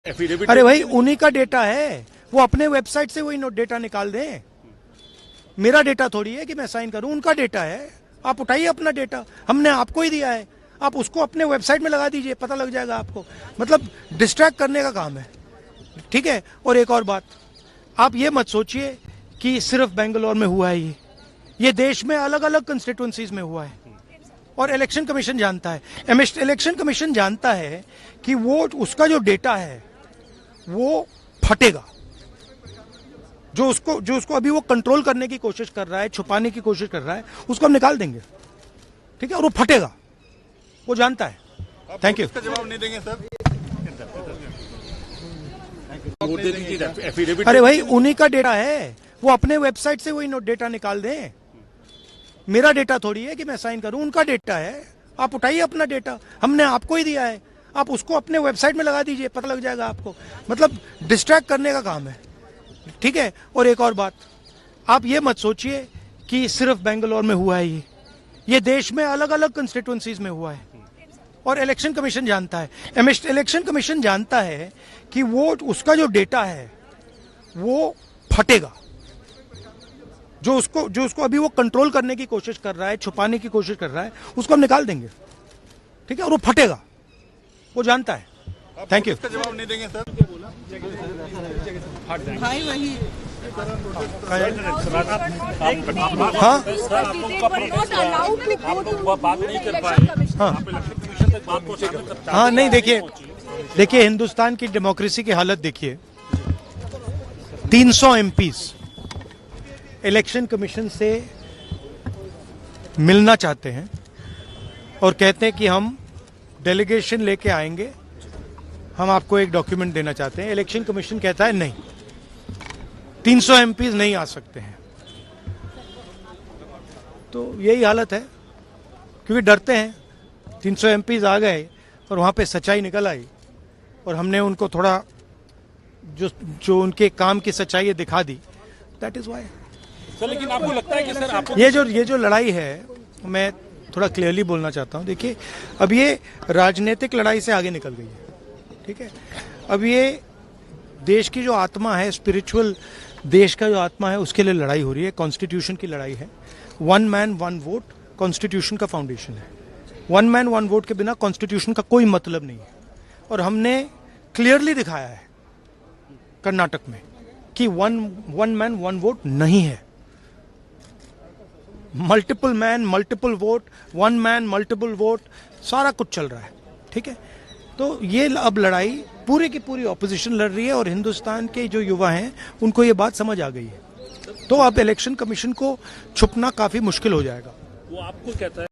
अरे भाई उन्हीं का डेटा है, वो अपने वेबसाइट से वही डेटा निकाल दें। मेरा डेटा थोड़ी है कि मैं साइन करूं, उनका डेटा है। आप उठाइए अपना डेटा, हमने आपको ही दिया है, आप उसको अपने वेबसाइट में लगा दीजिए, पता लग जाएगा आपको। मतलब डिस्ट्रैक्ट करने का काम है, ठीक है। और एक और बात, आप ये मत सोचिए कि सिर्फ बेंगलोर में हुआ है ये देश में अलग अलग कंस्टिट्यूंसीज में हुआ है। और इलेक्शन कमीशन जानता है, इलेक्शन कमीशन जानता है कि वो उसका जो डेटा है वो फटेगा। जो उसको अभी वो कंट्रोल करने की कोशिश कर रहा है, छुपाने की कोशिश कर रहा है, उसको हम निकाल देंगे, ठीक है। और वो फटेगा, वो जानता है। Thank you. जवाब नहीं देंगे सर। अरे भाई उन्हीं का डेटा है, वो अपने वेबसाइट से वही डेटा निकाल दें। मेरा डेटा थोड़ी है कि मैं साइन करूं, उनका डेटा है। आप उठाइए अपना डेटा, हमने आपको ही दिया है, आप उसको अपने वेबसाइट में लगा दीजिए, पता लग जाएगा आपको। मतलब डिस्ट्रैक्ट करने का काम है, ठीक है। और एक और बात, आप ये मत सोचिए कि सिर्फ बेंगलोर में हुआ है ये देश में अलग अलग कंस्टिट्यूंसीज में हुआ है। और इलेक्शन कमीशन जानता है, इलेक्शन कमीशन जानता है कि वो उसका जो डेटा है वो फटेगा। जो उसको अभी वो कंट्रोल करने की कोशिश कर रहा है, छुपाने की कोशिश कर रहा है, उसको हम निकाल देंगे, ठीक है। और वो फटेगा, वो जानता है। Thank you. जवाब नहीं देंगे सर। भाई वही हाँ बात नहीं कर पाए। हाँ नहीं, देखिए हिंदुस्तान की डेमोक्रेसी की हालत देखिए। 300 एमपीज इलेक्शन कमीशन से मिलना चाहते हैं और कहते हैं कि हम डेलीगेशन लेके आएंगे, हम आपको एक डॉक्यूमेंट देना चाहते हैं। इलेक्शन कमीशन कहता है नहीं, 300 एमपीज नहीं आ सकते हैं। तो यही हालत है, क्योंकि डरते हैं। 300 एमपीज आ गए और वहाँ पे सच्चाई निकल आई और हमने उनको थोड़ा जो उनके काम की सच्चाई है दिखा दी। That is why sir. लेकिन आपको लगता है कि सर आपको ये जो लड़ाई है, मैं थोड़ा क्लियरली बोलना चाहता हूँ। देखिए अब ये राजनीतिक लड़ाई से आगे निकल गई है, ठीक है। अब ये देश की जो आत्मा है, स्पिरिचुअल देश का जो आत्मा है, उसके लिए लड़ाई हो रही है। कॉन्स्टिट्यूशन की लड़ाई है। 1 मैन 1 वोट कॉन्स्टिट्यूशन का फाउंडेशन है। 1 मैन 1 वोट के बिना कॉन्स्टिट्यूशन का कोई मतलब नहीं है। और हमने क्लियरली दिखाया है कर्नाटक में कि 1 मैन 1 वोट नहीं है। Multiple man multiple vote, 1 man multiple vote, सारा कुछ चल रहा है, ठीक है। तो ये अब लड़ाई पूरी की पूरी ऑपोजिशन लड़ रही है और हिंदुस्तान के जो युवा हैं उनको ये बात समझ आ गई है। तो अब इलेक्शन कमीशन को छुपना काफी मुश्किल हो जाएगा। वो आपको कहता है